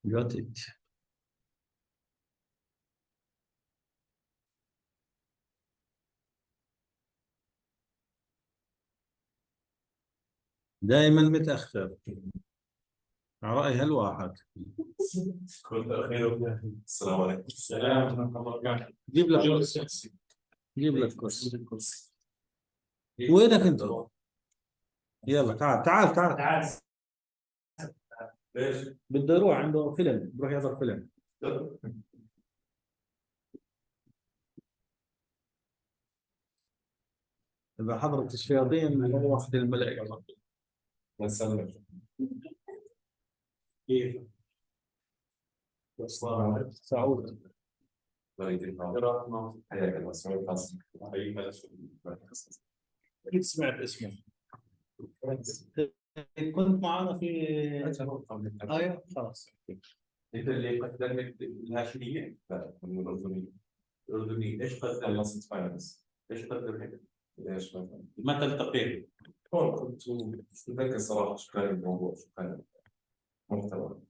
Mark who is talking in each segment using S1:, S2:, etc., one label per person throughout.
S1: got it. دائما متأخر رأيها الواحد.
S2: السلام عليكم. السلام ورحمة الله وبركاته.
S1: جيب لك كرسي. جيب لك كرسي. وينك انت؟ يلا تعال تعال تعال.
S2: تعال. ليش؟
S1: بده يروح عنده فيلم، بروح يحضر فيلم. إذا حضرت الشياطين روحت الملائكة.
S2: نسلم.
S1: كيف؟ سعود.
S2: حياك الله. سعود حسن.
S1: كيف سمعت اسمه؟ كنت معنا في ايوه خلاص.
S2: انت اللي قدم الهاشميين؟ لا، من الاردنيين. الاردنيين ايش قدم مصر فاينانس؟ ايش قدم هيك؟ ايش قدم؟
S1: متى التقينا؟
S2: كنت متذكر صراحه شو كان الموضوع، شو كان المحتوى.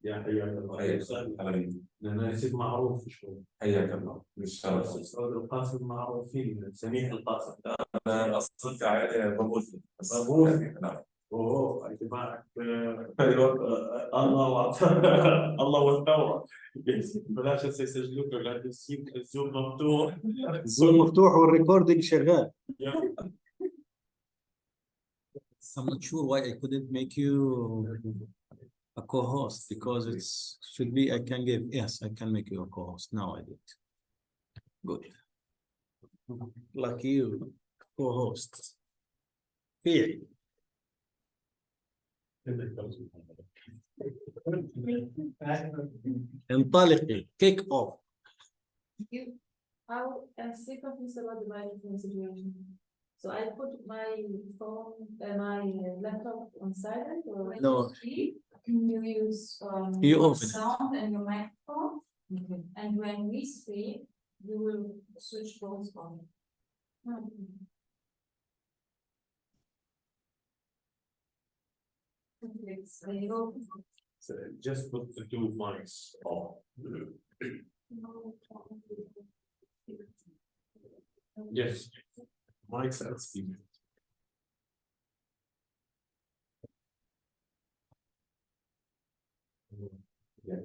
S1: يا حياك الله.
S2: حياك الله.
S1: لأن اسم معروف شوي.
S2: حياك الله. بالشرف.
S1: سعود القاسم معروفين، سميح القاسم.
S2: انا اصلا كعائله بابوس. نعم.
S1: اوه اجتماعك الله والثوره. بلاش يسجلوك لان الزوم مفتوح. الزوم مفتوح والريكوردينج شغال. I'm not sure why I couldn't make you a co-host because it should be I can give. Yes, I can make you a co-host. Now I did. Good. Like you, co-host. Here. انطلقي. Kick off.
S3: I'm sick of this about the microphone situation. So I put my phone, my laptop on silent, or when
S1: No.
S3: you speak, you use
S1: You
S3: your
S1: open it.
S3: sound and your microphone. Okay. And when we speak, you will switch both on.
S2: So just put the two mics on. Yes. Mics and speakers. Yeah.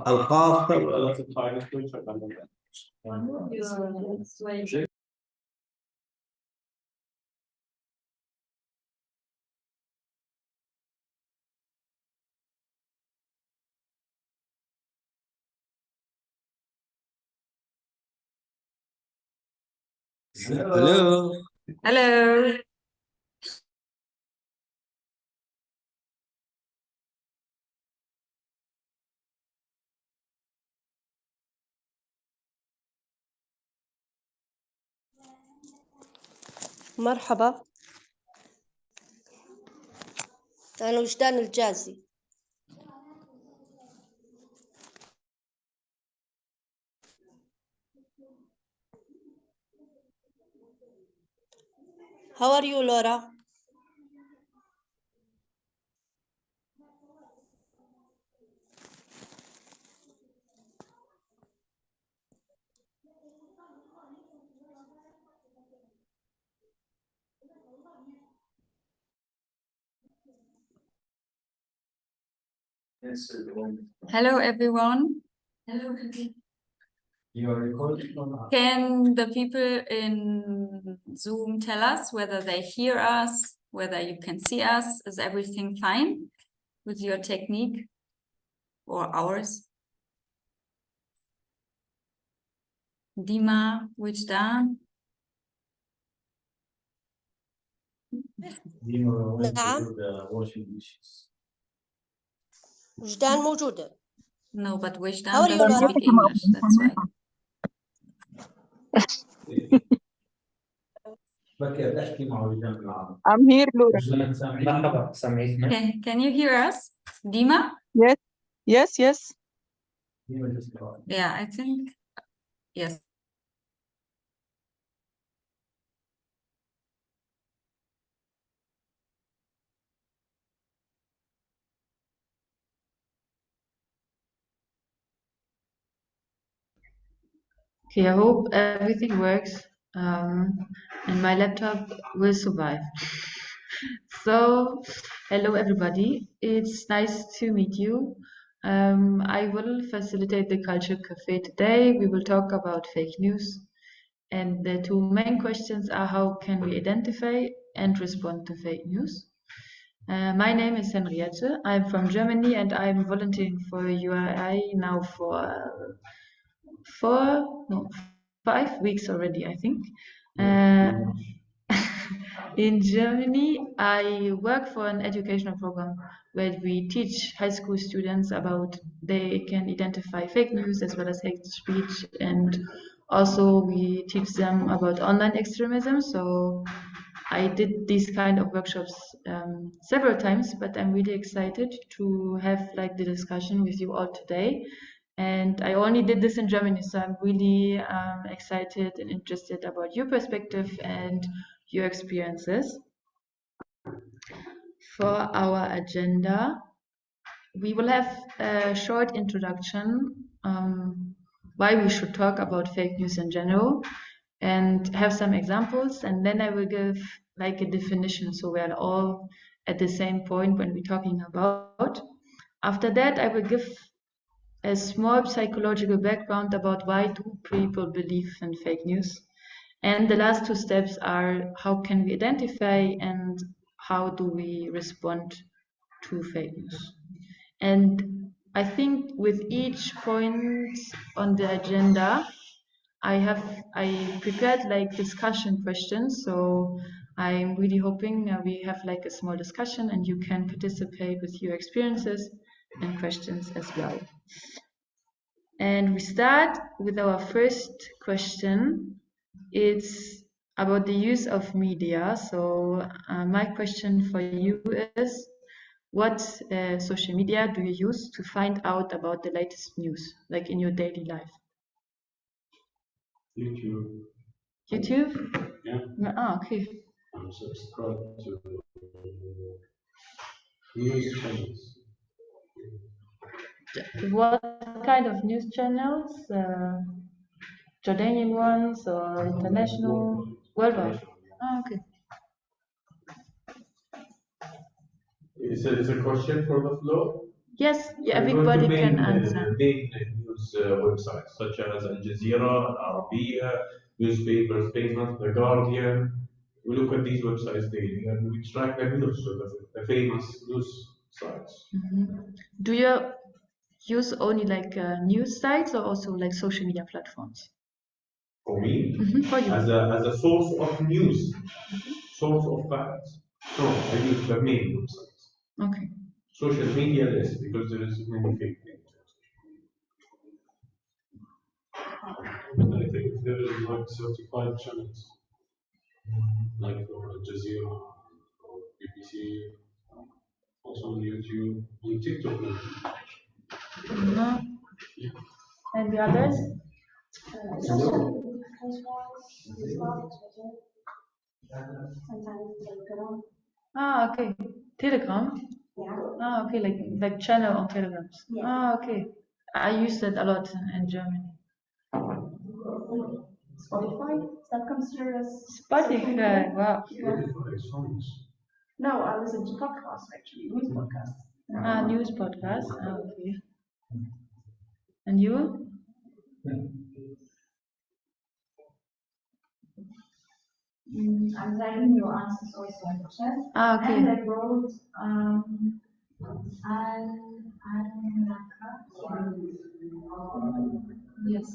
S1: القاف. Hello.
S3: Hello.
S4: مرحبا، أنا وجدان الجازي. How are you, Laura?
S3: Hello, everyone. Hello.
S1: You are recording or not?
S3: Can the people in Zoom tell us whether they hear us, whether you can see us? Is everything fine with your technique or ours? Dima, Wijdan?
S4: نعم. وجدان موجودة.
S3: No, but Wijdan
S4: How are you,
S3: doesn't
S4: Laura?
S3: speak English, that's why.
S5: I'm here, Laura.
S3: Can you hear us? Dima?
S5: Yes, yes, yes.
S3: Yeah, I think, yes.
S6: Okay, I hope everything works and my laptop will survive. So, hello everybody. It's nice to meet you. I will facilitate the Culture Cafe today. We will talk about fake news. And the two main questions are how can we identify and respond to fake news? My name is Henriette. I'm from Germany and I'm volunteering for URI now for 5 weeks already, I think. In Germany, I work for an educational program where we teach high school students about they can identify fake news as well as hate speech, and also we teach them about online extremism. So I did these kind of workshops several times, but I'm really excited to have like the discussion with you all today. And I only did this in Germany, so I'm really excited and interested about your perspective and your experiences. For our agenda, we will have a short introduction why we should talk about fake news in general and have some examples, and then I will give like a definition so we're all at the same point when we're talking about. After that, I will give a small psychological background about why do people believe in fake news. And the last two steps are how can we identify and how do we respond to fake news. And I think with each point on the agenda, I prepared like discussion questions. So I'm really hoping we have like a small discussion and you can participate with your experiences and questions as well. And we start with our first question. It's about the use of media. So my question for you is, what social media do you use to find out about the latest news, like in your daily life?
S2: YouTube.
S6: YouTube?
S2: Yeah.
S6: Ah, okay.
S2: I'm subscribed to news channels.
S6: What kind of news channels? Jordanian ones or international? Worldwide? Ah, okay.
S2: Is it a question for the floor?
S6: Yes, yeah,
S2: I'm going to
S6: everybody can
S2: main,
S6: answer.
S2: main news websites such as Al Jazeera, Al Arabiya, newspapers, famous, The Guardian. We look at these websites daily and we track the news, so the famous news sites.
S6: Do you use only like news sites or also like social media platforms?
S2: For me,
S6: For you.
S2: as a source of news, source of facts. No, I use the main websites.
S6: Okay.
S2: Social media less because there is many fake news.
S7: I think there is like certified channels, like Al Jazeera or BBC, also on YouTube, on TikTok.
S6: No. And the others? Ah, okay. Telegram? Ah, okay, like channel on Telegrams. Ah, okay. I use that a lot in Germany.
S8: Spotify? Does that consider as
S6: Spotify, wow.
S7: Spotify songs.
S8: No, I listen to podcasts actually, news podcasts.
S6: Ah, news podcast. Ah, okay. And you?
S8: I'm writing your answers also in the chat.
S6: Ah, okay.
S8: And I wrote yes.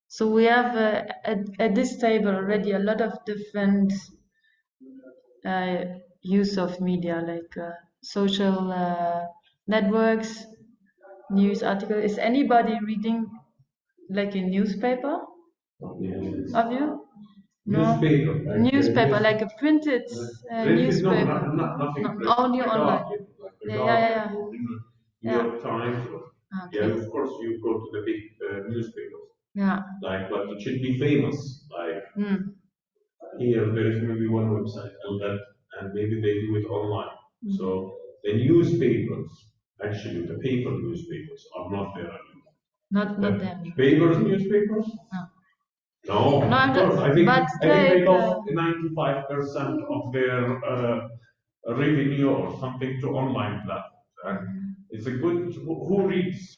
S6: So we have at this table already a lot of different use of media, like social networks, news article. Is anybody reading like a newspaper?
S2: Yes.
S6: Of you? No.
S2: Newspaper.
S6: Newspaper, like a printed newspaper.
S2: No, nothing.
S6: No, only online.
S2: The
S6: Yeah,
S2: Guardian,
S6: yeah.
S2: or, New
S6: Yeah.
S2: York Times. Or,
S6: Okay.
S2: yeah, of course, you go to the big newspapers.
S6: Yeah.
S2: Like, but it should be famous. Like here, there is maybe one website, and maybe they do it online. So the newspapers, actually, the paper newspapers are not there anymore.
S6: Not them.
S2: Papers, newspapers?
S6: No.
S2: No,
S6: No, I'm
S2: of course.
S6: not-
S2: I think
S6: but
S2: they
S6: like,
S2: lost 95% of their revenue or something to online platforms. And it's a good. Who reads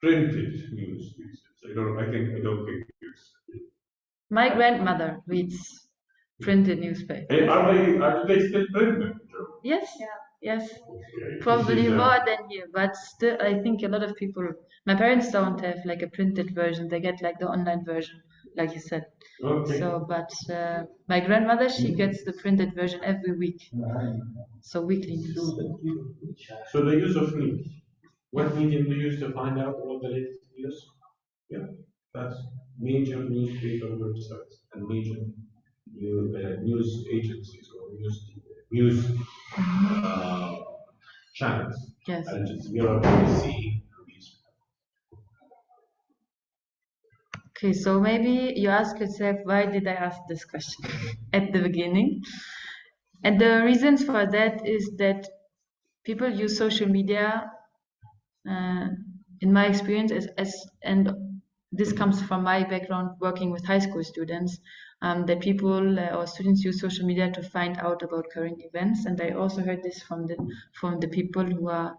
S2: printed news these days? I don't think it's.
S6: My grandmother reads printed newspapers.
S2: Do they still print them?
S6: Yes, yes.
S2: Okay.
S6: Probably
S2: This is,
S6: more than here, but still, I think a lot of people. My parents don't have like a printed version; they get like the online version, like you said.
S2: Okay.
S6: So, but my grandmother, she gets the printed version every week. So weekly news.
S2: So the use of news. What medium do you use to find out all the latest news? Yeah, that's major newspaper websites and major news agencies or news channels.
S6: Yes.
S2: Al Jazeera, BBC, these.
S6: Okay, so maybe you ask yourself, why did I ask this question at the beginning? And the reasons for that is that people use social media, in my experience, and this comes from my background working with high school students, that people or students use social media to find out about current events. And I also heard this from the people who are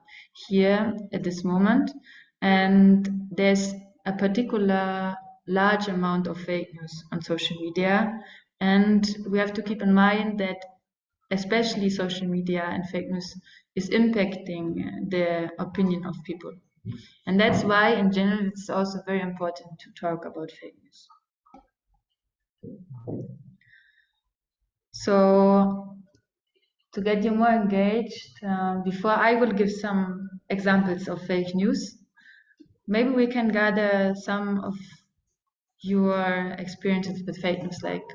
S6: here at this moment. And there's a particular large amount of fake news on social media, and we have to keep in mind that especially social media and fake news is impacting the opinion of people. And that's why, in general, it's also very important to talk about fake news. So, to get you more engaged, before I will give some examples of fake news, maybe we can gather some of your experiences with fake news, like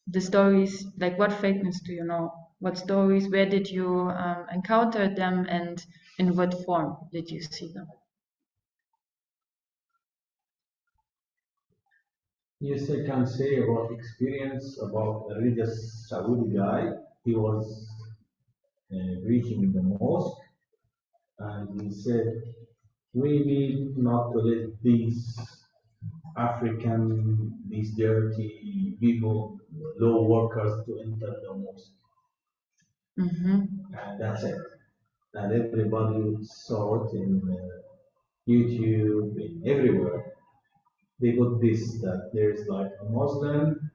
S6: the stories, like what fake news do you know? What stories, where did you encounter them, and in what form did you see them?
S9: Yes, I can say about experience about a religious Saudi guy. He was preaching in the mosque, and he said, we need not to let these African, these dirty people, low workers to enter the mosque. And that's it. And everybody saw it in YouTube, in everywhere. They got this, that there's like a Muslim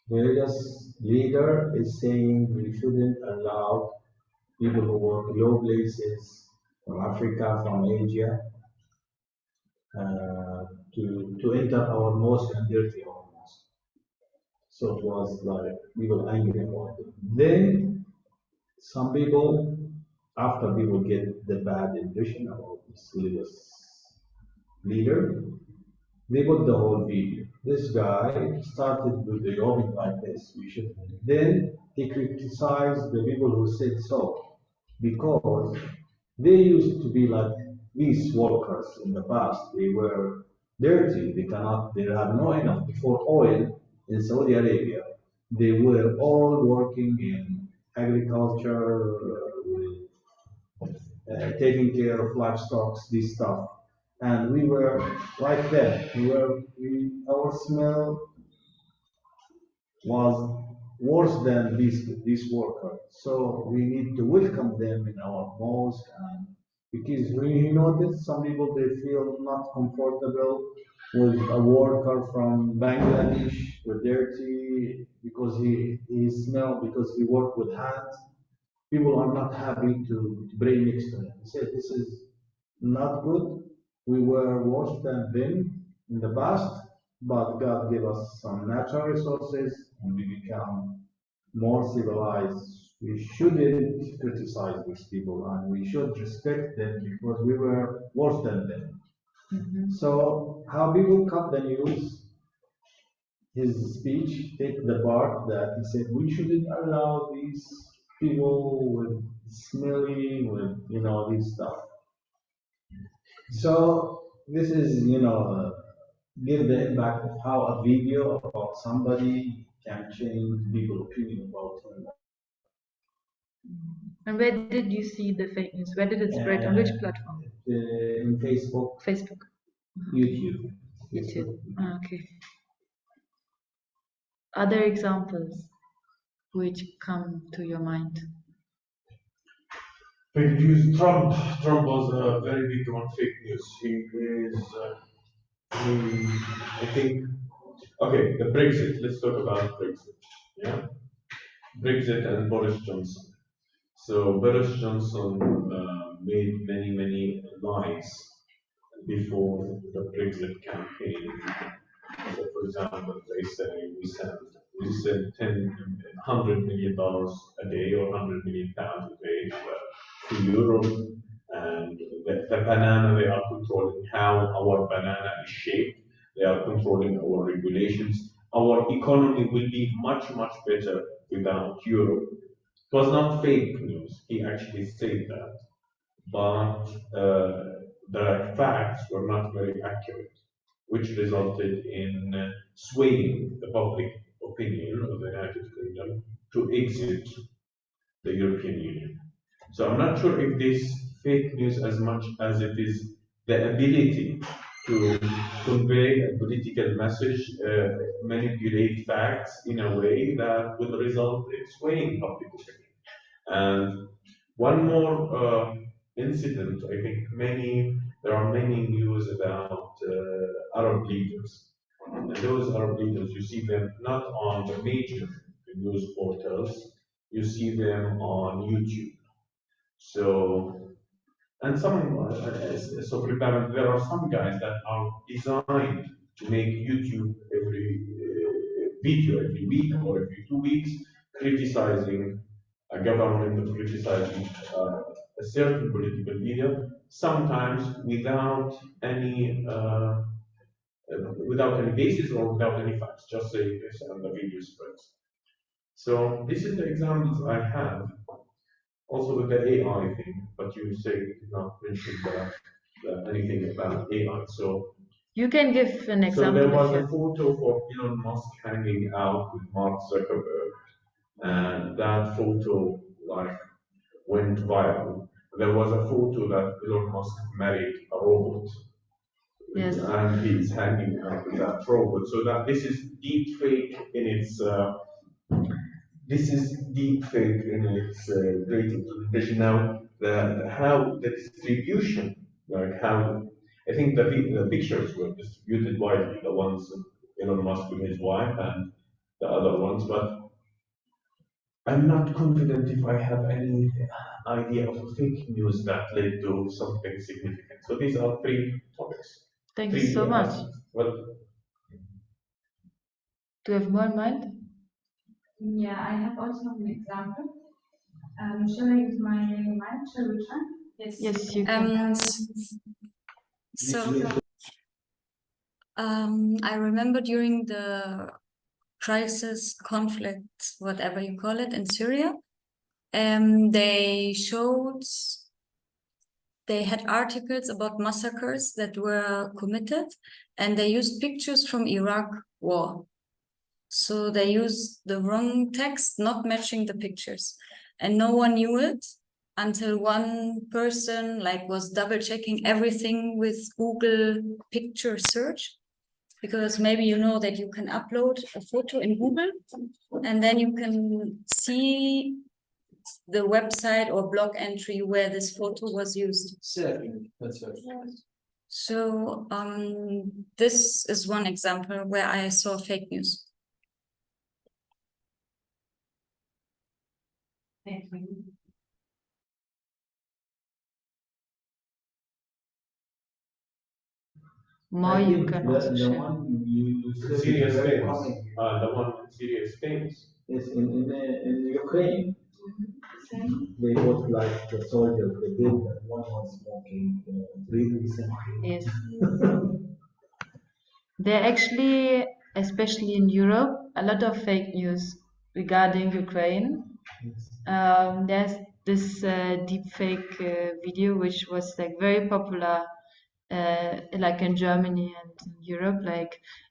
S9: religious leader is saying we shouldn't allow people who work low places from Africa, from Asia, to enter our mosque and dirty our mosque. So it was like people angry about it. Then some people, after people get the bad impression about this religious leader, they put the whole video. This guy started with the jobbing like this. We should. Then he criticized the people who said so, because they used to be like these workers in the past. They were dirty. They had no enough before oil in Saudi Arabia. They were all working in agriculture, taking care of livestock, this stuff. And we were like that. Our smell was worse than these workers. So we need to welcome them in our mosque, and because we notice some people they feel not comfortable with a worker from Bangladesh with dirty because he smell because he work with hands. People are not happy to pray next to him. He said this is not good. We were worse than them in the past, but God gave us some natural resources and we become more civilized. We shouldn't criticize these people and we should respect them because we were worse than them. So how people cut the news, his speech, take the part that he said we shouldn't allow these people with smelly, with this stuff. So this is, give the impact of how a video about somebody can change people's opinion about him.
S6: And where did you see the fake news? Where did it spread? On which platform?
S9: In Facebook,
S6: Facebook.
S9: YouTube.
S6: YouTube. Ah, okay. Other examples which come to your mind?
S2: Fake news. Trump was a very big on fake news. He is, I think, okay, the Brexit. Let's talk about Brexit. Yeah, Brexit and Boris Johnson. So Boris Johnson made many lies before the Brexit campaign. So for example, they say we send $100 million a day or £100 million a day to Europe, and the banana, they are controlling how our banana is shaped. They are controlling our regulations. Our economy will be much better without Europe. It was not fake news. He actually said that, but the facts were not very accurate, which resulted in swaying the public opinion of the United Kingdom to exit the European Union. So I'm not sure if this fake news, as much as it is the ability to convey a political message, manipulate facts in a way that will result in swaying public opinion. And one more incident, I think there are many news about Arab leaders. And those Arab leaders, you see them not on the major news portals, you see them on YouTube. So, and so prepared, there are some guys that are designed to make YouTube every video every week or every 2 weeks, criticizing a government or criticizing a certain political leader, sometimes without any basis or without any facts, just say this and the video spreads. So this is the examples I have. Also with the AI thing, but you say you did not mention anything about AI. So
S6: you can give an example.
S2: So there was a photo for Elon Musk hanging out with Mark Zuckerberg, and that photo went viral. There was a photo that Elon Musk married a robot.
S6: Yes.
S2: And he's hanging out with that robot. So that this is deep fake in its great implementation. Now, how the distribution, how I think the pictures were distributed widely, the ones of Elon Musk with his wife and the other ones, but I'm not confident if I have any idea of fake news that led to something significant. So these are 3 topics.
S6: Thank you so much.
S2: Well,
S6: Do you have more in mind?
S8: Yeah, I have also an example. Shall I use my mic? Shall we try?
S6: Yes, you can.
S3: So I remember during the crisis, conflict, whatever you call it, in Syria, they had articles about massacres that were committed, and they used pictures from Iraq war. So they used the wrong text, not matching the pictures, and no one knew it until one person was double checking everything with Google picture search, because maybe you know that you can upload a photo in Google and then you can see the website or blog entry where this photo was used.
S1: That's right.
S3: So this is one example where I saw fake news.
S6: More
S9: I
S6: you
S9: think
S6: can
S9: the
S6: also share.
S9: one you said
S2: Syria is
S9: is very
S2: famous.
S9: common.
S2: The one in Syria is famous.
S9: Yes, in Ukraine, they both like the soldiers, they did that. One was smoking, breathing something.
S6: Yes. There actually, especially in Europe, a lot of fake news regarding Ukraine. There's this deep fake video which was very popular, in Germany and in Europe.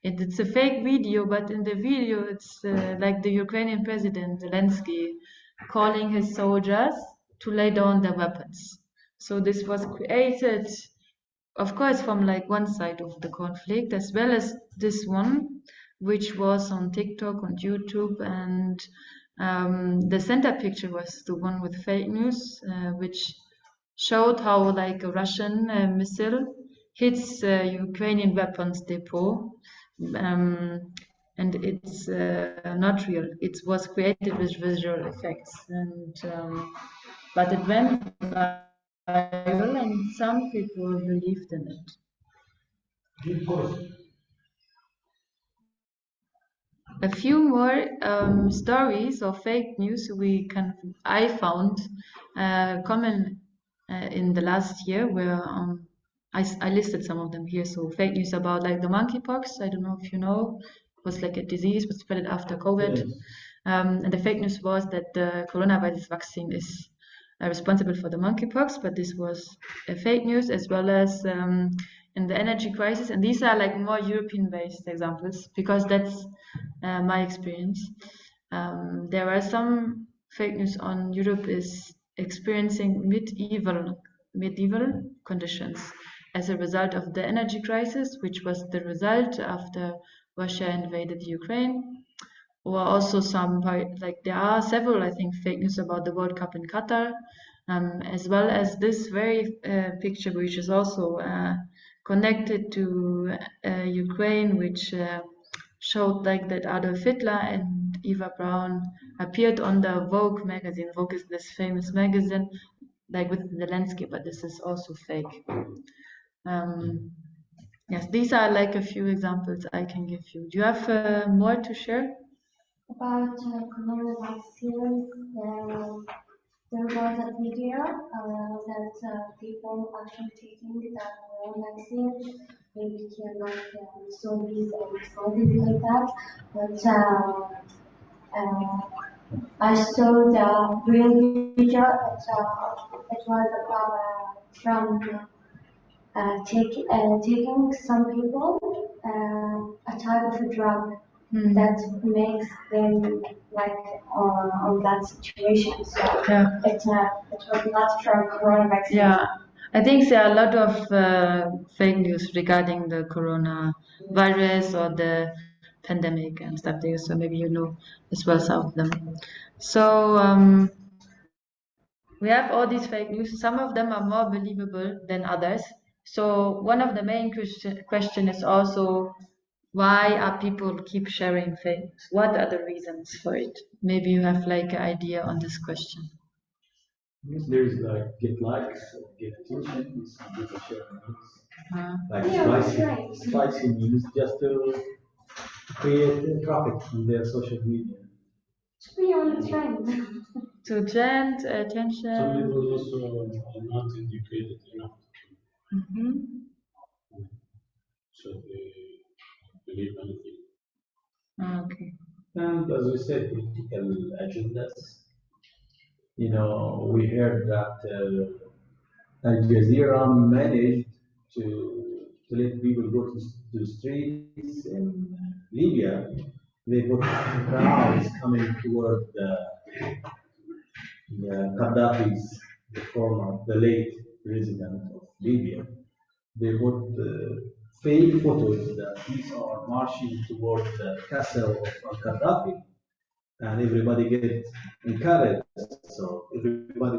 S6: It's a fake video, but in the video it's the Ukrainian president Zelensky calling his soldiers to lay down their weapons. So this was created, of course, from like one side of the conflict, as well as this one, which was on TikTok, on YouTube, and the center picture was the one with fake news, which showed how like a Russian missile hits Ukrainian weapons depot, and it's not real. It was created with visual effects, and but it went viral, and some people believed in it. A few more stories of fake news I found common in the last year, where I listed some of them here. So fake news about like the monkeypox. I don't know if you know, it was like a disease was spread after COVID.
S9: Yes.
S6: And the fake news was that the coronavirus vaccine is responsible for the monkeypox, but this was a fake news, as well as in the energy crisis. And these are like more European-based examples, because that's my experience. There are some fake news on Europe is experiencing medieval conditions as a result of the energy crisis, which was the result after Russia invaded Ukraine. Or also there are several, I think, fake news about the World Cup in Qatar, as well as this very picture, which is also connected to Ukraine, which showed like that Adolf Hitler and Eva Braun appeared on the Vogue magazine. Vogue is this famous magazine, like with the landscape, but this is also fake. Yes, these are like a few examples I can give you. Do you have more to share?
S8: About corona vaccines, there was a video that people actually taking the corona vaccine, they became like zombies and something like that. But I saw the real video. It was from taking some people a type of a drug that makes them like on that situation. So
S6: Yeah.
S8: it was not from corona vaccine.
S6: Yeah, I think there are a lot of fake news regarding the coronavirus or the pandemic and stuff there. So maybe you know as well some of them. So we have all these fake news. Some of them are more believable than others. So one of the main question is also, why are people keep sharing fake news? What are the reasons for it? Maybe you have like an idea on this question.
S9: There's like get likes, get attention, some people share news. Like
S8: Yeah,
S9: spicy news just to create traffic in their social media.
S8: To be on trend.
S6: To trend attention.
S7: Some people also are not educated enough, so they believe anything.
S6: Okay.
S9: And as we said, political agendas. You know, we heard that Al Jazeera managed to let people go to the streets in Libya. They put crowds coming toward the Gaddafi's, the late president of Libya. They put fake photos that these are marching toward the castle of Gaddafi, and everybody get encouraged. So everybody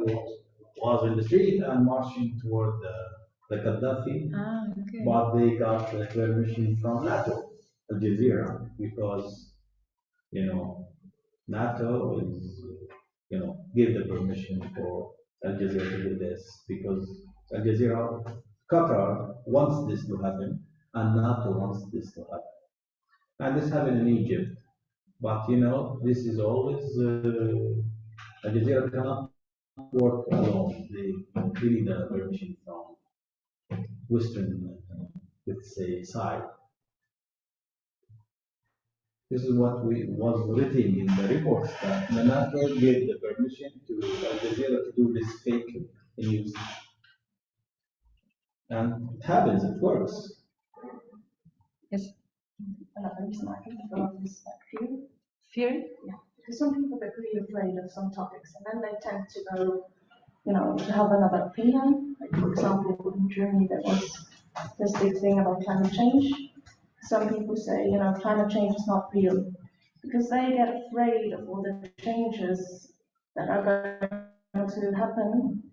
S9: was in the street and marching toward the Gaddafi,
S6: Okay.
S9: but they got permission from NATO, Al Jazeera, because NATO is give the permission for Al Jazeera to do this, because Al Jazeera, Qatar wants this to happen, and NATO wants this to happen, and this happened in Egypt. But this is always Al Jazeera cannot work alone. They need the permission from Western, let's say, side. This is what was written in the reports, that the NATO gave the permission to Al Jazeera to do this fake news, and it happens. It works.
S6: Yes.
S10: Another reason I think is like fear.
S6: Fear?
S10: Yeah. Because some people get really afraid of some topics, and then they tend to go you know, to have another opinion. Like for example, in Germany there was this big thing about climate change. Some people say, you know, climate change is not real because they get afraid of all the changes that are going to happen.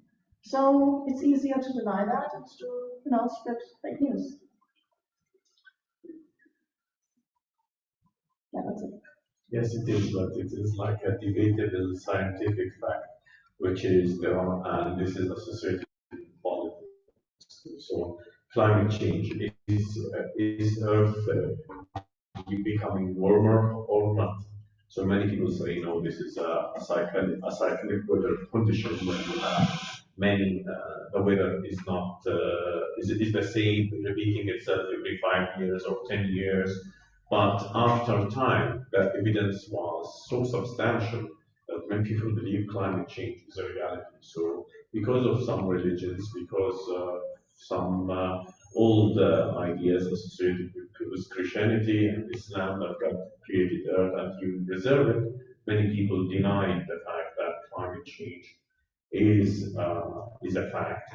S10: So it's easier to deny that and to, you know, spread fake news. Yeah, that's it.
S2: Yes, it is, but it is like a debatable scientific fact, which is there are, and this is associated with politics. So climate change is Earth becoming warmer or not? So many people say no, this is a cyclic weather condition when you have many the weather is not is the same, repeating itself every 5 years or 10 years. But after time, the evidence was so substantial that many people believe climate change is a reality. So because of some religions, because some old ideas associated with Christianity and Islam that God created Earth and you preserve it, many people deny the fact that climate change is a fact.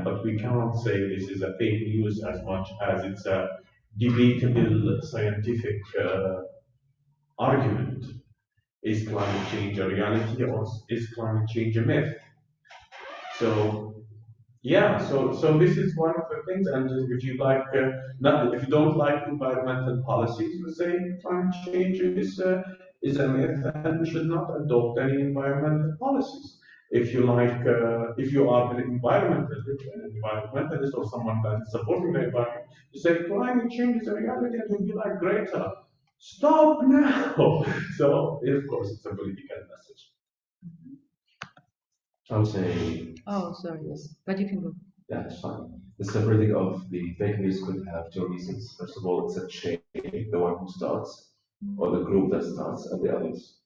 S2: But we can't say this is a fake news as much as it's a debatable scientific argument. Is climate change a reality or is climate change a myth? So yeah, so this is one of the things, and if you like, if you don't like environmental policies, you say climate change is a myth and we should not adopt any environmental policies. If you like, if you are an environmentalist or someone that is supporting the environment, you say climate change is a reality, and you'll be like, Greta, stop now. So of course, it's a political message.
S11: I would say,
S6: Oh, sorry, yes, but you can go.
S11: yeah, it's fine. The separating of the fake news could have two reasons. First of all, it's a chain, the one who starts, or the group that starts, and the others.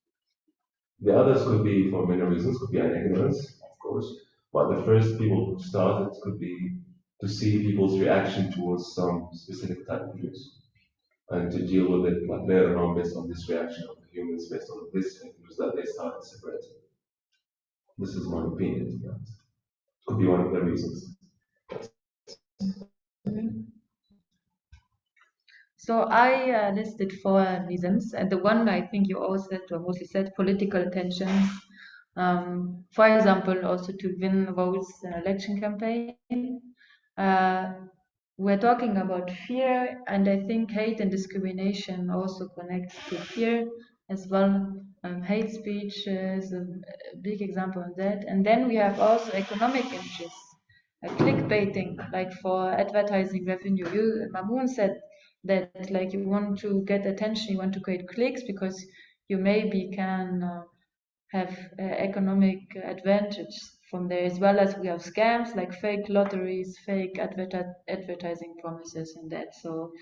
S11: The others could be for many reasons, could be an ignorance, of course, but the first people who started could be to see people's reaction towards some specific type of news and to deal with it like later on based on this reaction of the humans, based on this fake news that they started separating. This is my opinion, to be honest. Could be one of the reasons.
S6: So I listed 4 reasons, and the one I think you all said, or mostly said, political tensions. For example, also to win votes in election campaign. We're talking about fear, and I think hate and discrimination also connects to fear as well. Hate speech is a big example of that. And then we have also economic interests, clickbaiting, like for advertising revenue. Mamoon said that like you want to get attention, you want to create clicks because you maybe can have economic advantage from there, as well as we have scams like fake lotteries, fake advertising promises and that. So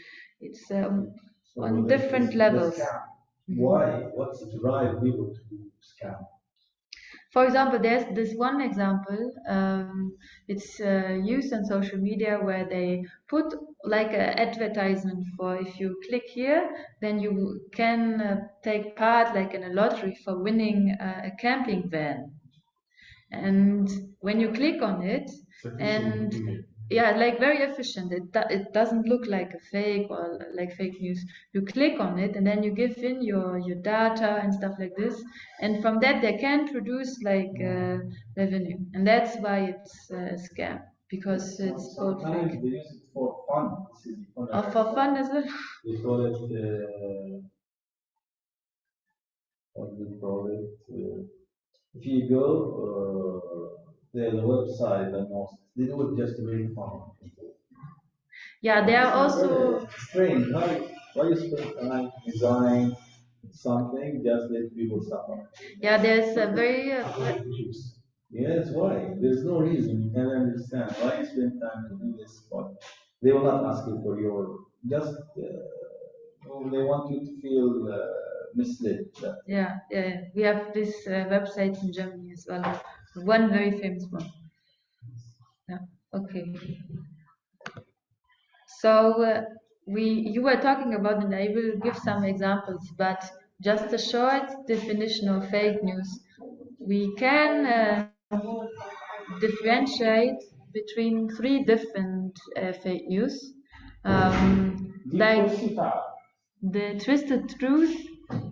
S6: it's on different levels.
S9: Why? What's the drive people to do scam?
S6: For example, there's this one example, it's used on social media where they put like an advertisement for if you click here, then you can take part like in a lottery for winning a camping van. And when you click on it, and yeah, like very efficient. It doesn't look like a fake or like fake news. You click on it and then you give in your data and stuff like this, and from that they can produce like revenue, and that's why it's a scam because it's called
S9: Sometimes
S6: fake.
S9: they use it for fun.
S6: Oh, for fun as well.
S9: They call it, what do they call it? If you go, there's a website that most, they do it just to make fun.
S6: Yeah, they are also
S9: Strange. Why you spend time to design something just let people suffer?
S6: yeah. There's a very
S9: Yes, why? There's no reason. You can understand why you spend time to do this, but they will not ask you for your just. They want you to feel misled.
S6: yeah. We have this website in Germany as well. One very famous one. Yeah. Okay. So you were talking about, and I will give some examples, but just a short definition of fake news. We can differentiate between three different fake news. Like the twisted truth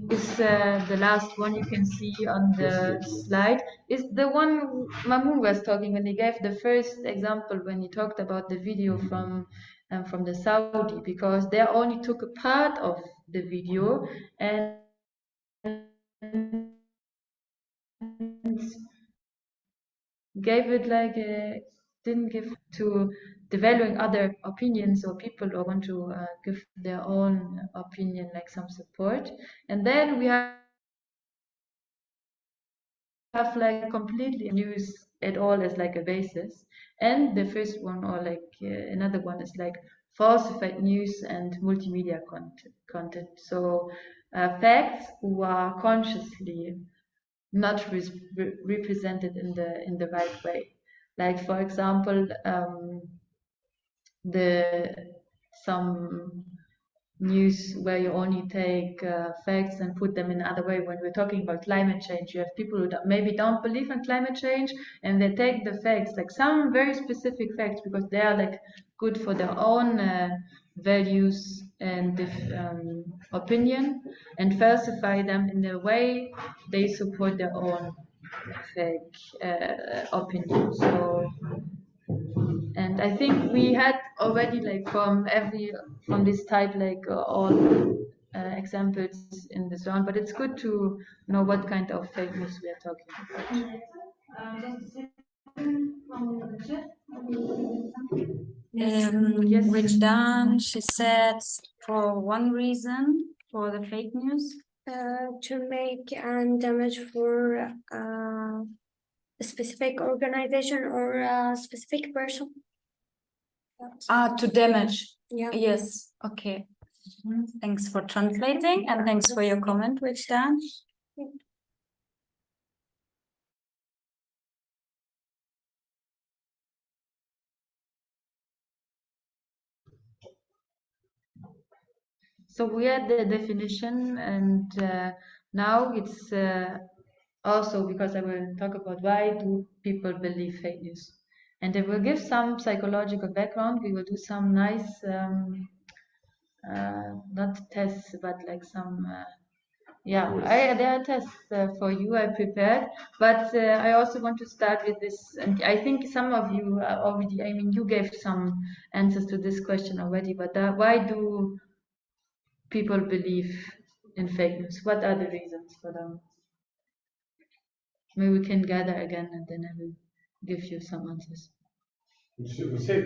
S6: is the last one you can see on the slide. Is the one Mamoun was talking when he gave the first example when he talked about the video from the Saudi, because they only took a part of the video and gave it like a, didn't give to developing other opinions or people or want to give their own opinion, like some support. And then we have like completely news at all as like a basis. And the first one, or like another one, is like falsified news and multimedia content. So facts who are consciously not represented in the right way. Like for example, some news where you only take facts and put them in another way. When we're talking about climate change, you have people who maybe don't believe in climate change, and they take the facts, like some very specific facts, because they are like good for their own values and opinion, and falsify them in a way they support their own fake opinion. So, and I think we had already like from this type like all examples in this round, but it's good to know what kind of fake news we are talking about. Yes.
S3: Wijdan, she said, for one reason for the fake news.
S8: To make damage for a specific organization or a specific person.
S3: To damage.
S8: Yeah.
S3: Yes. Okay. Thanks for translating and thanks for your comment, Wijdan.
S6: So we had the definition, and now it's also, because I will talk about why do people believe fake news. And I will give some psychological background. We will do some nice, not tests, but like some, there are tests for you I prepared. But I also want to start with this, and I think some of you already, I mean, you gave some answers to this question already, but why do people believe in fake news? What are the reasons for them? Maybe we can gather again and then I will give you some answers.
S2: We say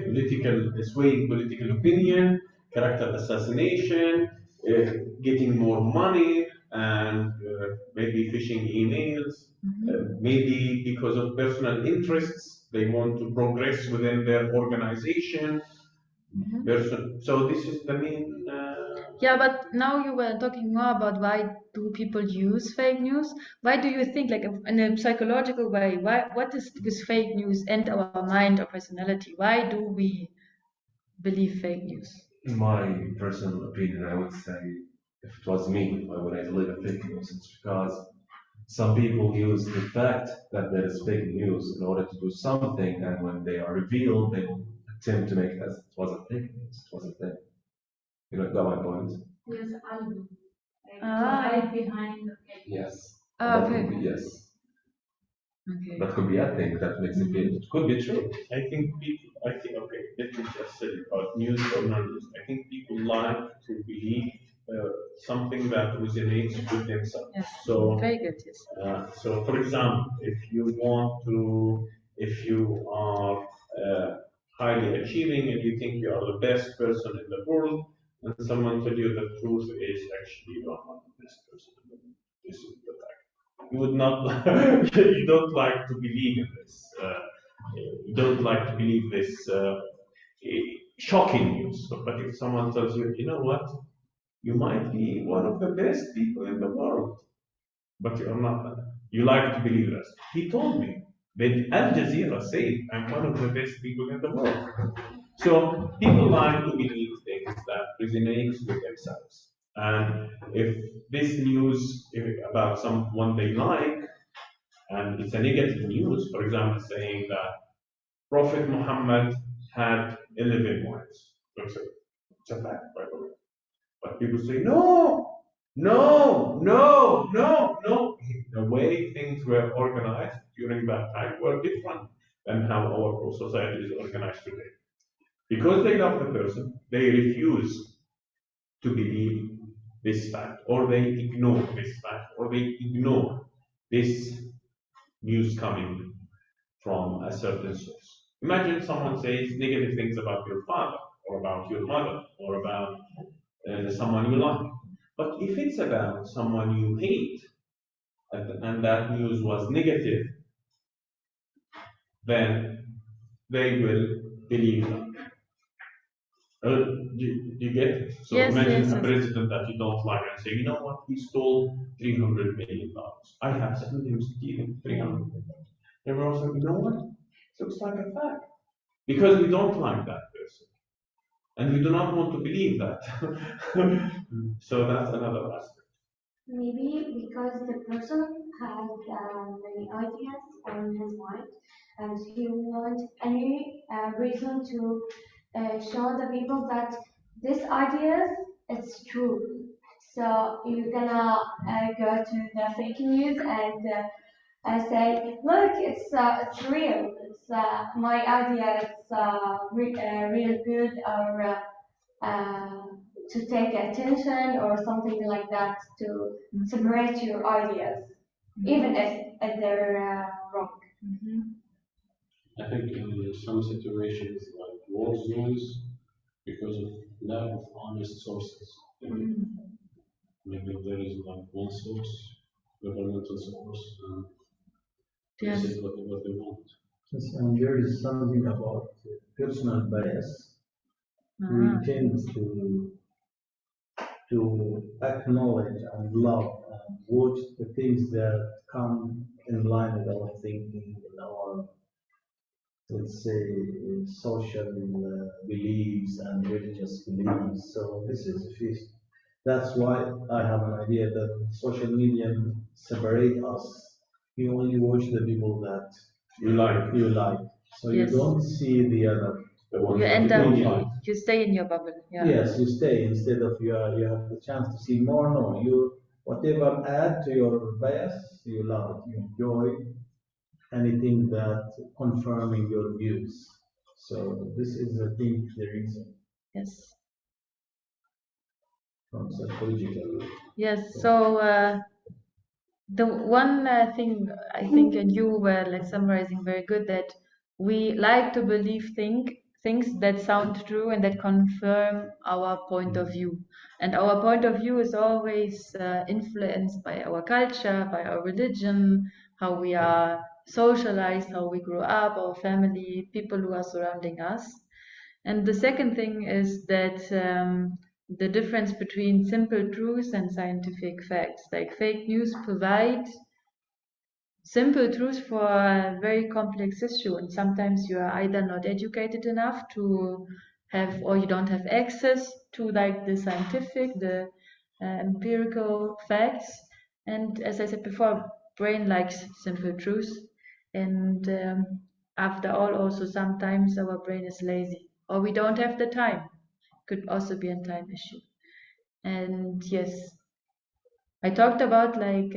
S2: swaying political opinion, character assassination, getting more money, and maybe phishing emails. Maybe because of personal interests, they want to progress within their organization. So this is the main.
S6: Yeah, but now you were talking more about why do people use fake news? Why do you think, like in a psychological way, what is with fake news and our mind or personality? Why do we believe fake news?
S11: In my personal opinion, I would say, if it was me, why would I believe in fake news? It's because some people use the fact that there is fake news in order to do something, and when they are revealed, they attempt to make it as it wasn't fake news, it wasn't there. You know, got my point?
S10: Yes, alibi.
S6: Hide
S10: behind.
S11: Yes.
S6: Ah,
S11: That
S6: okay.
S11: could be, yes.
S6: Okay.
S11: That could be a thing that makes it could be true.
S2: I think, okay, let me just say about news or non-news. I think people like to believe something that resonates with themselves.
S6: Yes.
S2: So,
S6: very good. Yes.
S2: so for example, if you are highly achieving and you think you are the best person in the world, and someone tell you the truth is actually you are not the best person in the world. This is the fact. You would not, you don't like to believe in this. You don't like to believe this shocking news. But if someone tells you, you know what, you might be one of the best people in the world, but you are not. You like to believe this. He told me that Al Jazeera said I'm one of the best people in the world. So people like to believe things that resonate with themselves. And if this news about someone they like, and it's a negative news, for example, saying that Prophet Muhammad had 11 wives. It's a fact, by the way. But people say, no, no, no, no, no. The way things were organized during that time were different than how our society is organized today. Because they love the person, they refuse to believe this fact, or they ignore this fact, or they ignore this news coming from a certain source. Imagine someone says negative things about your father, or about your mother, or about someone you like. But if it's about someone you hate, and that news was negative, then they will believe that. Do you get it? So
S6: Yes,
S2: imagine
S6: yes,
S2: a
S6: of-
S2: president that you don't like and say, you know what, he stole $300 million. I have sent him stealing $300 million. Everyone said, you know what? Looks like a fact. Because we don't like that person. And we do not want to believe that. So that's another aspect.
S8: Maybe because the person has many ideas on his mind and he wants any reason to show the people that this ideas it's true. So you're gonna go to the fake news and say, look, it's real. It's my idea. It's real good or to take attention or something like that to separate your ideas, even if they're wrong.
S7: I think in some situations like war zones, because of lack of honest sources. Maybe there is like one source, governmental source, and they
S6: Yes.
S7: say whatever they want.
S9: Yes, and there is something about personal bias.
S6: Ah.
S9: We tend to acknowledge and love and watch the things that come in line with our thinking and our, let's say, social beliefs and religious beliefs. So this is a feast. That's why I have an idea that social media separate us. You only watch the people that
S2: You like.
S9: you like. So you
S6: Yes.
S9: don't see the other.
S2: The ones
S6: You
S2: that
S6: end
S2: you
S6: up,
S2: don't like.
S6: you stay in your bubble. Yeah.
S9: Yes, you stay instead of you have the chance to see more. No, you whatever add to your bias, you love it. You enjoy anything that confirming your views. So this is, I think, the reason
S6: Yes.
S9: from psychological.
S6: Yes. So the one thing I think, and you were like summarizing very good, that we like to believe things that sound true and that confirm our point of view. And our point of view is always influenced by our culture, by our religion, how we are socialized, how we grew up, our family, people who are surrounding us. And the second thing is that the difference between simple truths and scientific facts. Like fake news provide simple truths for a very complex issue, and sometimes you are either not educated enough to have, or you don't have access to like the scientific, the empirical facts. And as I said before, brain likes simple truths, and after all, also sometimes our brain is lazy or we don't have the time. Could also be a time issue. And yes, I talked about like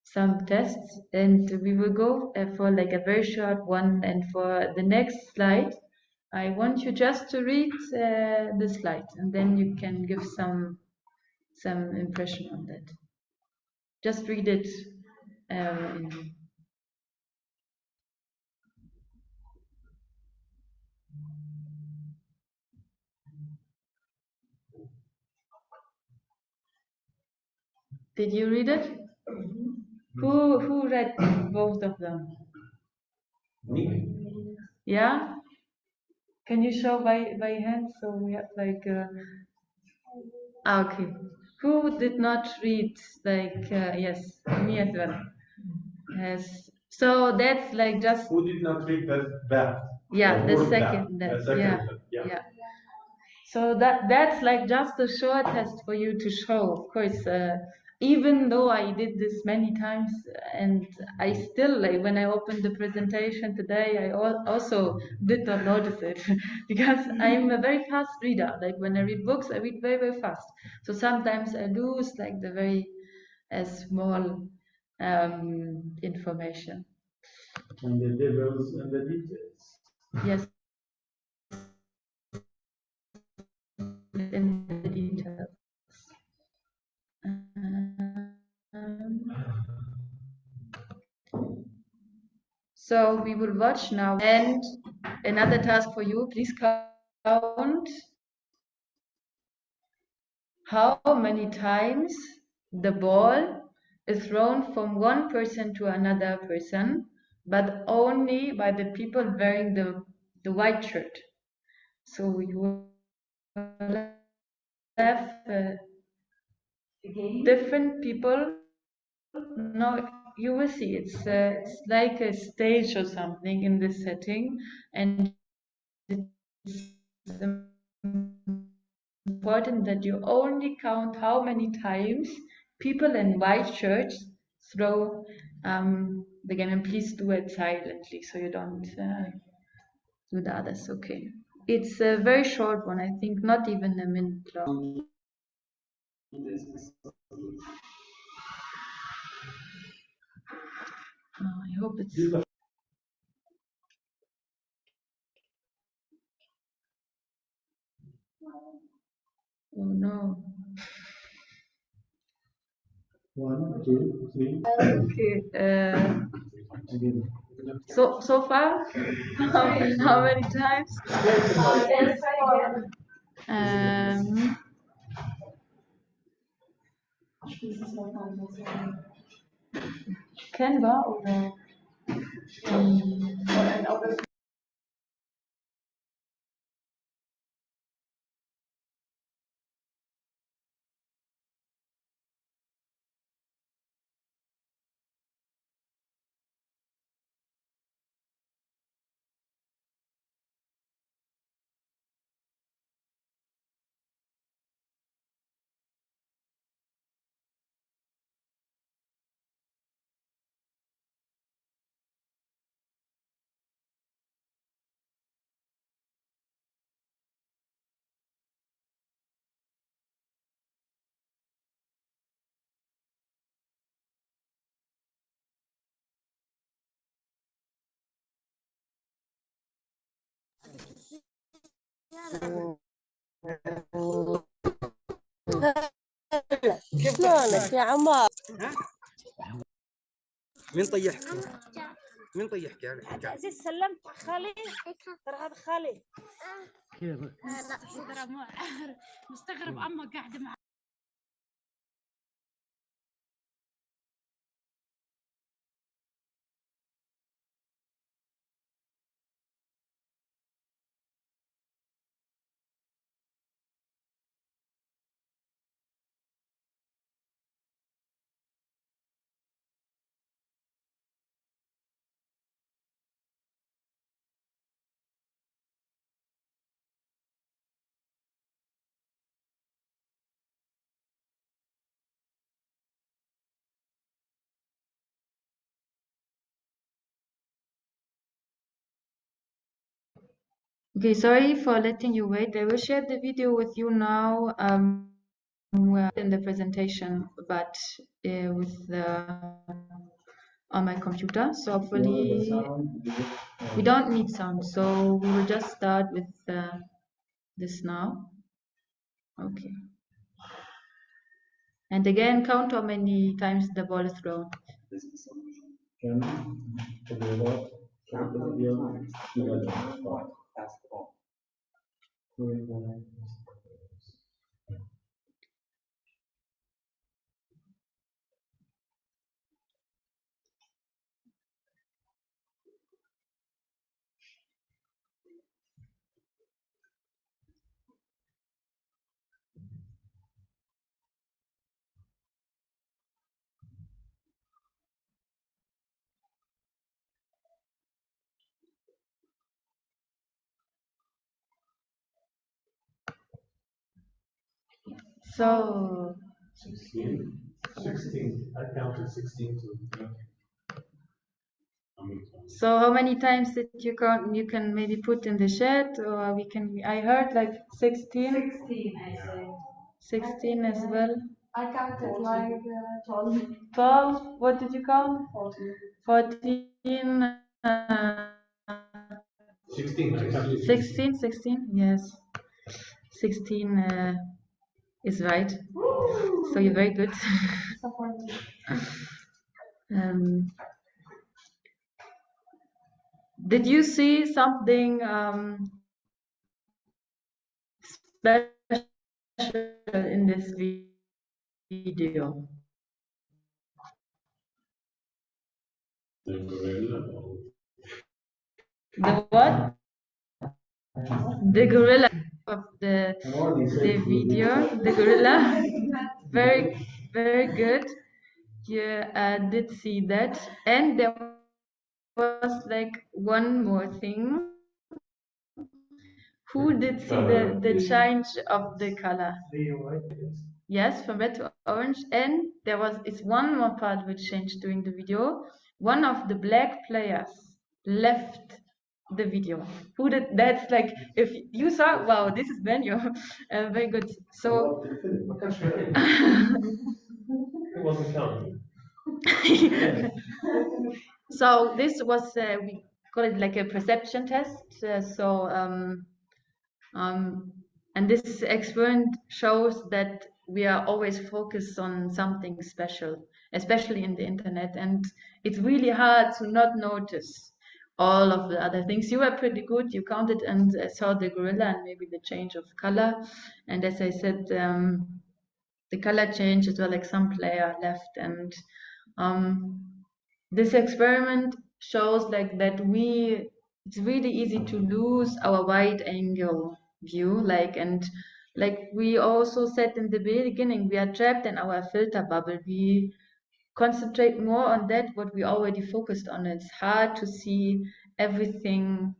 S6: some tests, and we will go for like a very short one. And for the next slide, I want you just to read the slide, and then you can give some impression on that. Just read it. Did you read it? Who read both of them?
S2: Me.
S6: Yeah. Can you show by hand? So we have like. Okay. Who did not read like yes, me as well. Yes. So that's like just.
S2: Who did not read that?
S6: Yeah,
S2: The
S6: the
S2: word
S6: second
S2: that.
S6: that.
S2: The second
S6: Yeah.
S2: that, yeah.
S6: Yeah. So that's like just a short test for you to show. Of course, even though I did this many times, and I still, like, when I opened the presentation today, I also did not notice it because I'm a very fast reader. Like, when I read books, I read very, very fast. So sometimes I lose, like, the very small information.
S9: And the devil's in the details.
S6: Yes, in the details. So we will watch now. And another task for you, please count how many times the ball is thrown from one person to another person, but only by the people wearing the white shirt. So you will have different people. No, you will see it's like a stage or something in this setting, and it's important that you only count how many times people in white shirts throw the game, and please do it silently so you don't do the others. Okay, it's a very short one, I think not even a minute long. I hope it's oh no.
S9: 1, 2, 3.
S6: Okay. So far, how many times? Um, Canva oder
S4: شلونك يا عمار؟
S12: مين طيحك؟ مين طيحك يعني؟
S4: عزيز سلمت خالي؟ ترى هذا خالي.
S12: كيف؟
S13: لا صدره مو عارف مستغرب أمه قاعدة مع
S6: Okay, sorry for letting you wait. I will share the video with you now. We're in the presentation, but with on my computer. So hopefully we don't need sound. So we will just start with this now. Okay. And again, count how many times the ball is thrown. So
S9: 16.
S2: 16. I counted 16 too.
S6: So how many times did you count? You can maybe put in the chat, or we can. I heard like 16.
S8: 16, I say.
S6: 16 as well.
S8: I counted like 12.
S6: 12. What did you count?
S8: 14.
S6: 14.
S2: 16. I counted
S6: 16. 16. Yes. 16 is right. So you're very good. Did you see something special in this video?
S7: The gorilla.
S6: The what? The gorilla of the video. The gorilla. Very, very good. You did see that. And there was like one more thing. Who did see the change of the color? Yes, from red to orange. And there was one more part which changed during the video. One of the black players left the video. Who did? That's like, if you saw, wow, this is Benio. Very good. So
S2: It wasn't counted.
S6: so this was we call it like a perception test. And this experiment shows that we are always focused on something special, especially in the internet, and it's really hard to not notice all of the other things. You were pretty good. You counted and saw the gorilla and maybe the change of color. And as I said, the color change as well, like some player left. And this experiment shows like that it's really easy to lose our wide angle view, and we also said in the beginning, we are trapped in our filter bubble. We concentrate more on that what we already focused on. It's hard to see everything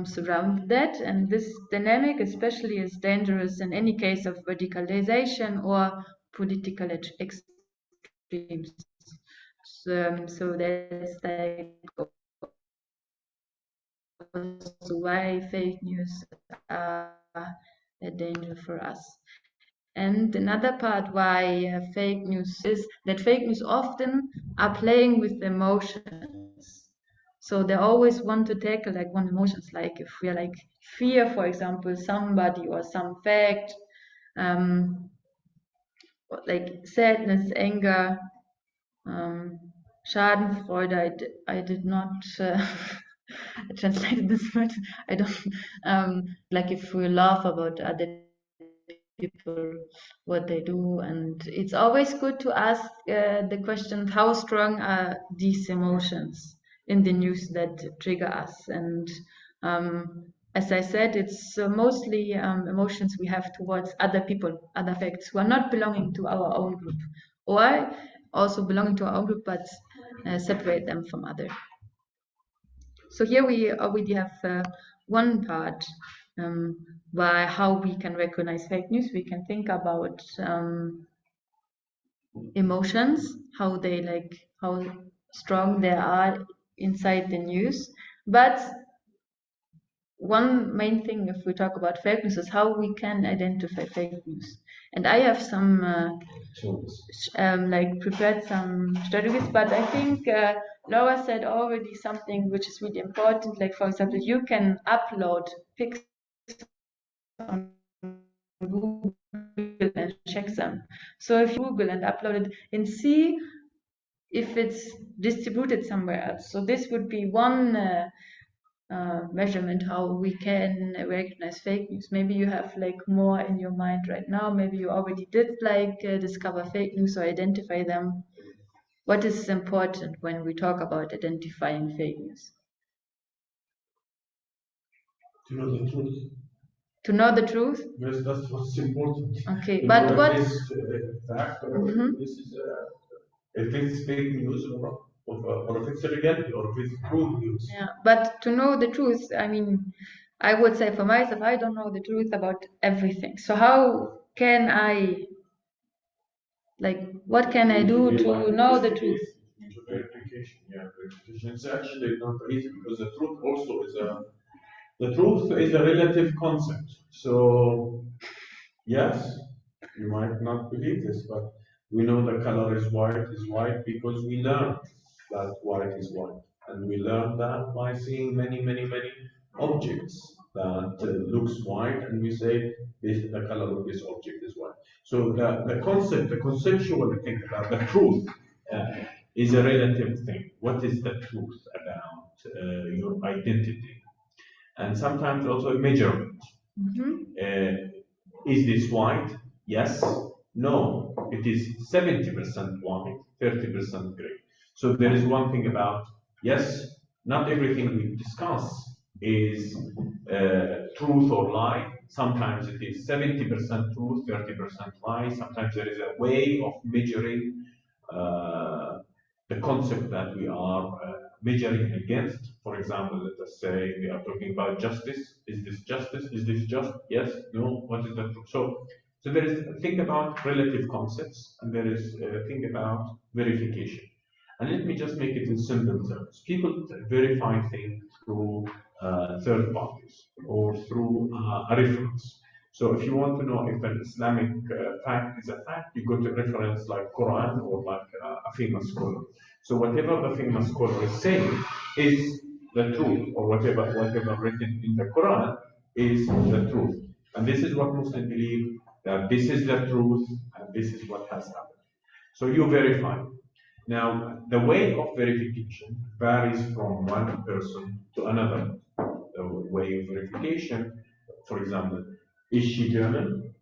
S6: surrounding that, and this dynamic especially is dangerous in any case of radicalization or political extremes. So that's like also why fake news are a danger for us. And another part why fake news is that fake news often are playing with emotions. So they always want to tackle like one emotions, like if we are like fear, for example, somebody or some fact, like sadness, anger, Schadenfreude. I did not translate this word. I don't like if we laugh about other people, what they do, and it's always good to ask the question: how strong are these emotions in the news that trigger us? And as I said, it's mostly emotions we have towards other people, other facts who are not belonging to our own group, or also belonging to our own group, but separate them from other. So here we already have one part by how we can recognize fake news. We can think about emotions, how strong they are inside the news. But one main thing, if we talk about fake news, is how we can identify fake news. And I have some prepared some strategies, but I think Laura said already something which is really important. Like, for example, you can upload pics on Google and check them. So if you Google and upload it and see if it's distributed somewhere else. So this would be one measurement how we can recognize fake news. Maybe you have like more in your mind right now. Maybe you already did discover fake news or identify them. What is important when we talk about identifying fake news?
S2: To know the truth.
S6: To know the truth?
S2: Yes, that's what's important.
S6: Okay,
S2: You
S6: but
S2: know,
S6: what?
S2: if this fact or this is if it's fake news or if it's reality or if it's true news.
S6: Yeah, but to know the truth, I mean, I would say for myself, I don't know the truth about everything. So how can I Like, what can I do to know the truth?
S2: Verification, yeah, verification. It's actually not easy because the truth also is the truth is a relative concept. So yes, you might not believe this, but we know the color is white because we learned that white is white. And we learned that by seeing many objects that looks white, and we say this the color of this object is white. So the concept, the conceptual thing about the truth is a relative thing. What is the truth about your identity? And sometimes also a measurement. Is this white? Yes. No. It is 70% white, 30% gray. So there is one thing about, yes, not everything we discuss is truth or lie. Sometimes it is 70% truth, 30% lie. Sometimes there is a way of measuring the concept that we are measuring against. For example, let us say we are talking about justice. Is this justice? Is this just? Yes, no, what is the truth? So there is a thing about relative concepts, and there is a thing about verification. And let me just make it in simple terms. People verify things through third parties or through a reference. So if you want to know if an Islamic fact is a fact, you go to reference like Quran or like a famous scholar. So whatever the famous scholar is saying is the truth, or whatever written in the Quran is the truth. And this is what Muslims believe, that this is the truth and this is what has happened. So you verify. Now, the way of verification varies from one person to another. The way of verification, for example, is she German?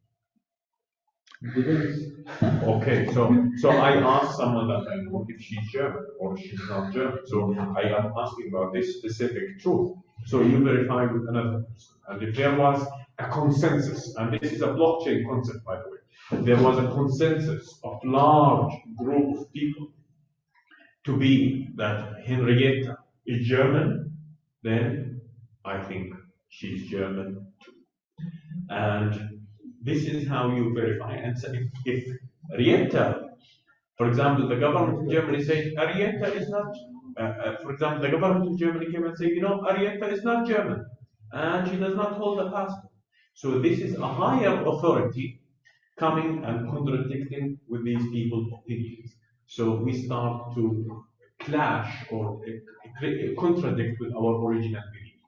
S2: Okay, so I ask someone that I know if she's German or she's not German. So I am asking about this specific truth. So you verify with another person. And if there was a consensus, and this is a blockchain concept, by the way, there was a consensus of large group of people to be that Henriette is German, then I think she's German too. And this is how you verify. And so if Henriette, for example, the government in Germany says Henriette is not, for example, the government in Germany came and said, you know, Henriette is not German and she does not hold a passport. So this is a higher authority coming and contradicting with these people's opinions. So we start to clash or contradict with our original belief.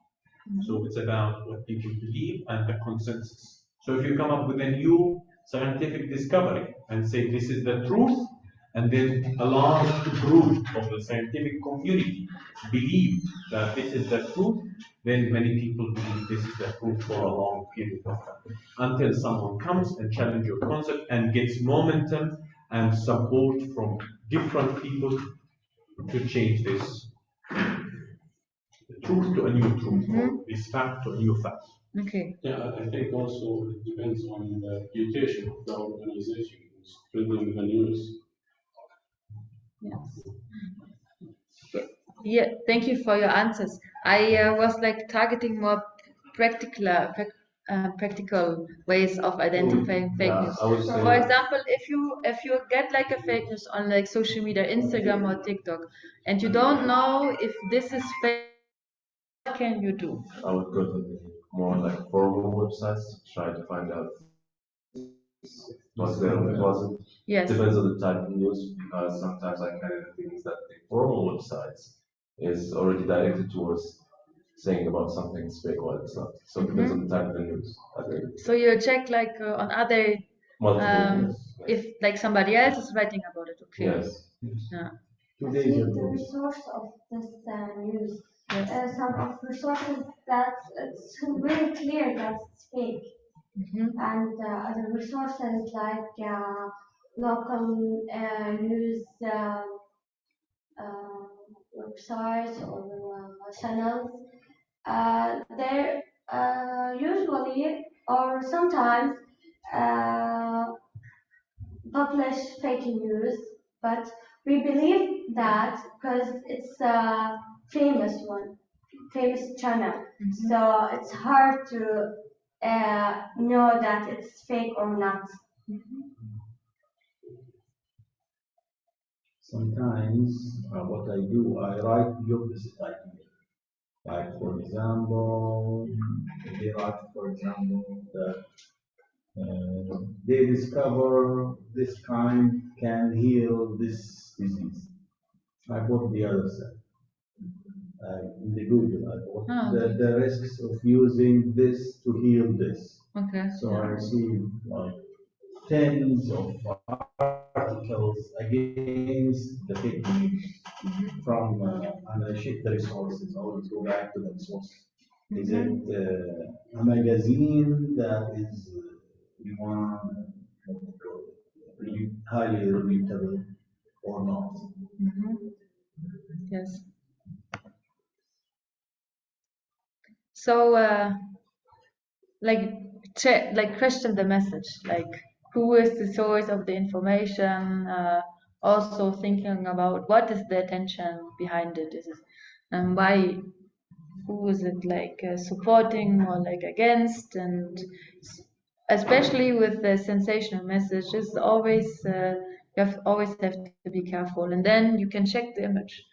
S2: So it's about what people believe and the consensus. So if you come up with a new scientific discovery and say this is the truth, and then a large group of the scientific community believe that this is the truth, then many people believe this is the truth for a long period of time. Until someone comes and challenges your concept and gets momentum and support from different people to change this truth to a new truth, or this fact to a new fact.
S6: Okay.
S7: Yeah, I think also it depends on the reputation of the organization spreading the news.
S6: Yes. Yeah, thank you for your answers. I was like targeting more practical ways of identifying fake
S11: Yeah,
S6: news.
S11: I would say-
S6: For example, if you get like a fake news on like social media, Instagram or TikTok, and you don't know if this is fake, what can you do?
S11: I would go to the more like formal websites to try to find out what's there and what wasn't.
S6: Yes.
S11: Depends on the type of news, because sometimes I kind of think that the formal websites is already directed towards saying about something is fake or it's not. So it depends on the type of the news. I think.
S6: So you check like on other
S11: Multiple,
S6: if like somebody else is writing about it. Okay.
S11: Yes.
S6: Yeah.
S8: See the source of this news. Some of the sources that it's really clear that it's fake, and other resources like local news websites or channels. They're usually or sometimes publish fake news, but we believe that because it's a famous channel, so it's hard to know that it's fake or not.
S9: sometimes what I do, I write the opposite idea. Like for example, they write, for example, that they discover this kind can heal this disease. I put the other side. In the Google, I put the risks of using this to heal this.
S6: Okay.
S9: So I receive like tens of articles against the fake news from, and I check the resources. I always go back to the resource. Is it a magazine that is highly reputable or not?
S6: Yes. So, like check, like question the message, like who is the source of the information, also thinking about what is the attention behind it, is it, and why, who is it like supporting or like against, and especially with the sensational messages, always always have to be careful, and then you can check the image.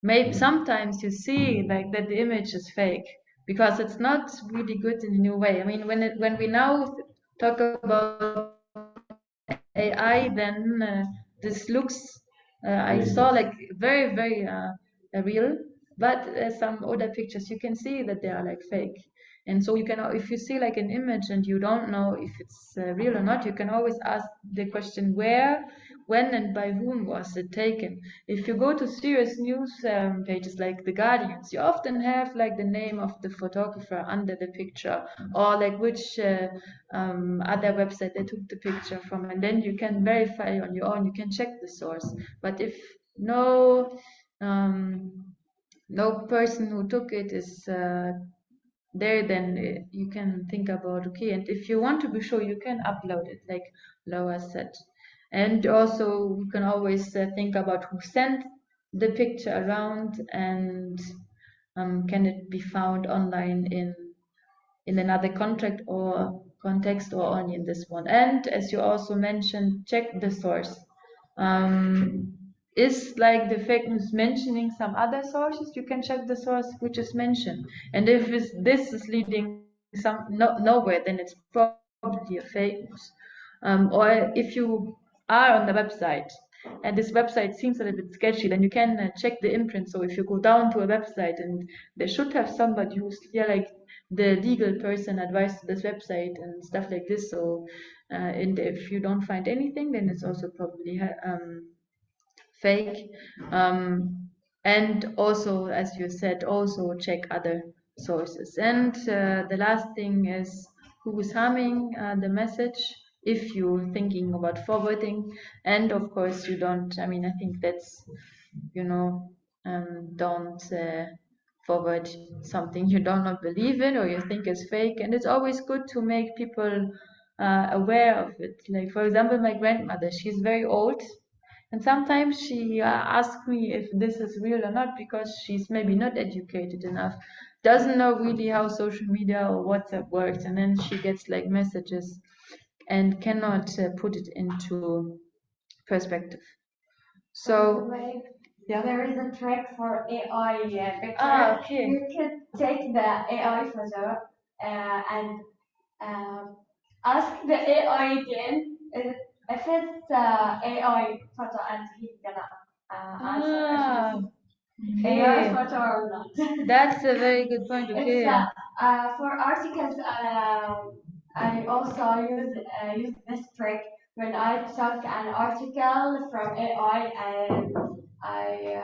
S6: Maybe sometimes you see like that the image is fake because it's not really good in a new way. I mean, when we now talk about AI, then this looks, I saw like very real, but some other pictures you can see that they are like fake. And so you can, if you see like an image and you don't know if it's real or not, you can always ask the question where, when, and by whom was it taken. If you go to serious news pages like The Guardians, you often have like the name of the photographer under the picture, or like which other website they took the picture from, and then you can verify on your own, you can check the source. But if no no person who took it is there, then you can think about, okay, and if you want to be sure, you can upload it like Laura said. And also you can always think about who sent the picture around, and can it be found online in another contract or context, or only in this one. And as you also mentioned, check the source. Is like the fake news mentioning some other sources? You can check the source which is mentioned, and if this is leading nowhere, then it's probably a fake news. Or if you are on the website and this website seems a little bit sketchy, then you can check the imprint. So if you go down to a website and they should have somebody who's like the legal person advised to this website and stuff like this. So and if you don't find anything, then it's also probably fake. And also, as you said, also check other sources. And the last thing is who is harming the message, if you're thinking about forwarding. And of course you don't, I mean, I think that's, you know, don't forward something you do not believe in or you think is fake. And it's always good to make people aware of it. Like, for example, my grandmother, she's very old, and sometimes she asks me if this is real or not, because she's maybe not educated enough, doesn't know really how social media or WhatsApp works, and then she gets like messages and cannot put it into perspective. So yeah,
S8: there is a trick for AI picture.
S6: Okay.
S8: You could take the AI photo and ask the AI again if it's AI photo, and he's gonna answer if it's AI photo or not.
S6: That's a very good point. Okay.
S8: It's for articles. I also use this trick when I took an article from AI and I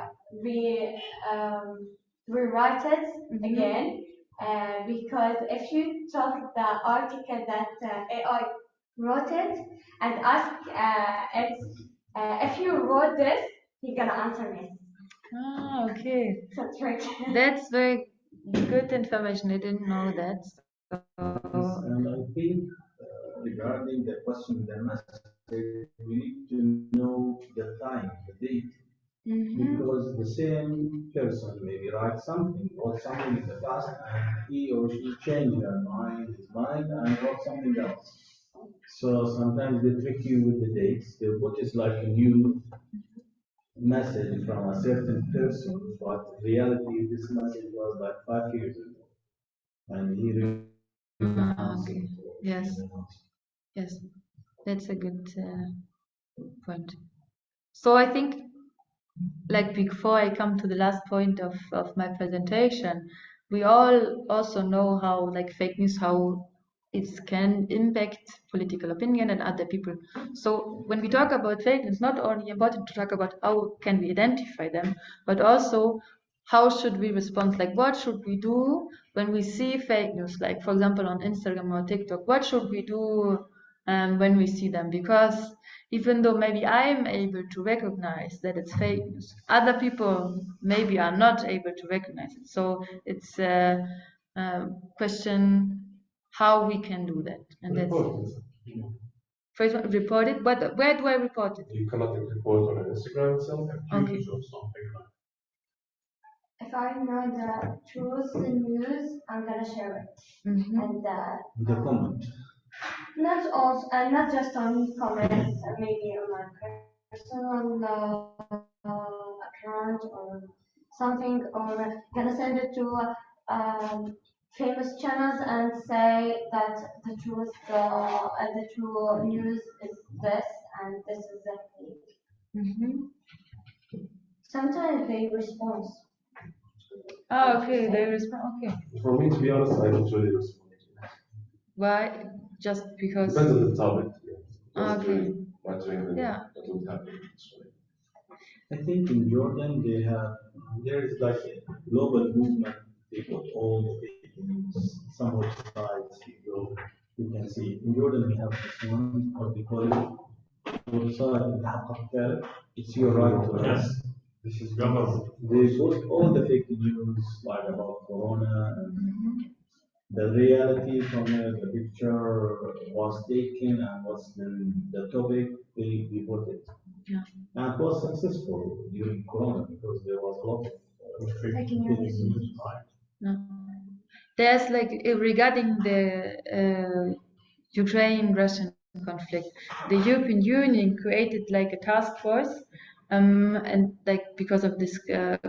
S8: rewrite it again. Because if you took the article that AI wrote it and ask it if you wrote this, he's gonna answer me.
S6: Okay.
S8: That's right.
S6: That's very good information. I didn't know that.
S9: And I think regarding the question, the message, we need to know the time, the date, because the same person maybe write something or something in the past, and he or she changed their mind, his mind, and wrote something else. So sometimes they trick you with the dates. They put it like a new message from a certain person, but reality, this message was like 5 years ago. And he renounced
S6: Okay.
S9: it.
S6: Yes. Yes. That's a good point. So I think, like before I come to the last point of my presentation, we all also know how like fake news, how it can impact political opinion and other people. So when we talk about fake news, not only important to talk about how can we identify them, but also how should we respond? Like what should we do when we see fake news? Like for example on Instagram or TikTok, what should we do when we see them? Because even though maybe I'm able to recognize that it's fake news, other people maybe are not able to recognize it. So it's a question how we can do that. And
S11: Report
S6: that's
S11: it.
S6: first one, report it. But where do I report it?
S11: You cannot report on Instagram itself,
S6: Okay.
S11: or something like
S8: If I know the truth, the news, I'm gonna share it.
S6: Mhm.
S8: And
S9: The comment.
S8: not also, and not just on comments, maybe on my personal account or something, or gonna send it to famous channels and say that the truth and the true news is this and this is the fake.
S6: Mhm.
S8: Sometimes they respond.
S6: Oh, okay. They respond. Okay.
S11: that. For me, to be honest, I don't really respond.
S6: Why? Just because.
S11: Depends on the topic. Yeah. Just
S6: Okay.
S11: really wondering
S6: Yeah.
S11: what would happen.
S9: I think in Jordan there is like a global movement. They put all the fake news, some websites you can see. In Jordan we have this one, what they call it, website, it's your right to ask.
S2: This is government.
S9: They put all the fake news like about Corona and the reality from it, the picture was taken and what's the topic, they put it.
S6: Yeah.
S9: And it was successful during Corona because there was a lot of fake news.
S6: No. There's like regarding the Ukraine-Russian conflict, the European Union created like a task force, and like because of this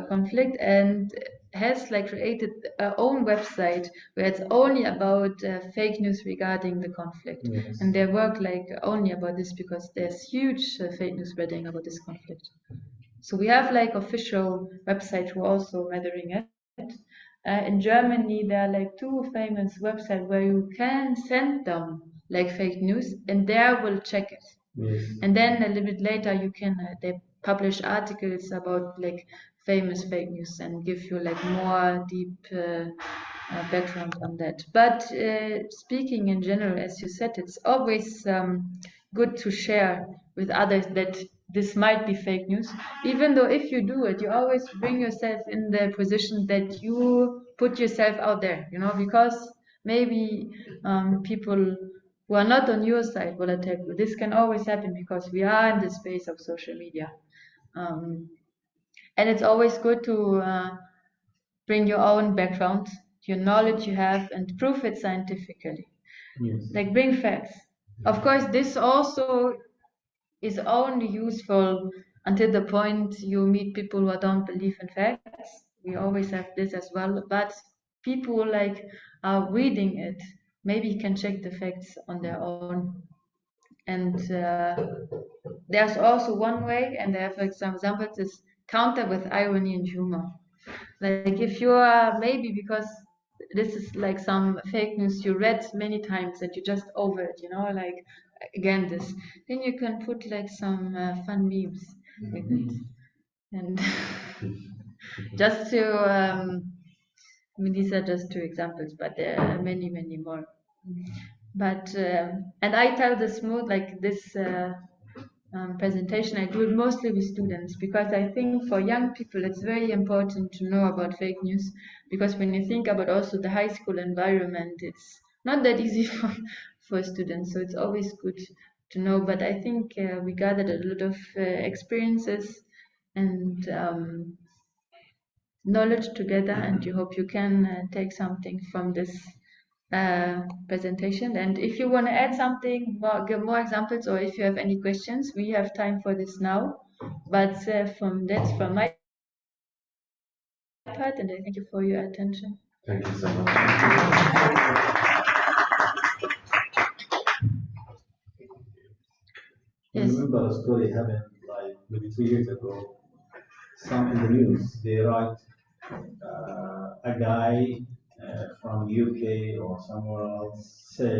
S6: conflict, and has like created a own website where it's only about fake news regarding the conflict,
S9: Yes.
S6: and they work like only about this because there's huge fake news spreading about this conflict. So we have like official websites who are also measuring it. In Germany, there are like two famous websites where you can send them like fake news, and there will check it.
S9: Yes.
S6: And then a little bit later, you can they publish articles about like famous fake news and give you like more deep background on that. But speaking in general, as you said, it's always good to share with others that this might be fake news. Even though if you do it, you always bring yourself in the position that you put yourself out there, you know, because maybe people who are not on your side will attack you. This can always happen because we are in the space of social media. And it's always good to bring your own background, your knowledge you have, and prove it scientifically.
S9: Yes.
S6: Like bring facts. Of course, this also is only useful until the point you meet people who don't believe in facts. We always have this as well, but people like are reading it, maybe can check the facts on their own. And there's also one way, and I have some examples, is counter with irony and humor. Like if you are maybe because this is like some fake news you read many times and you just over it, you know, like again this, then you can put like some fun memes with it, and just to I mean these are just two examples, but there are many more. But and I tell this more like this presentation, I do it mostly with students because I think for young people it's very important to know about fake news, because when you think about also the high school environment, it's not that easy for students, so it's always good to know. But I think we gathered a lot of experiences and knowledge together, and you hope you can take something from this presentation. And if you want to add something, give more examples, or if you have any questions, we have time for this now. But that's from my part, and I thank you for your attention.
S11: Thank you so much.
S9: I remember a story happened like maybe 2 years ago. Some in the news, they write a guy from UK or somewhere else said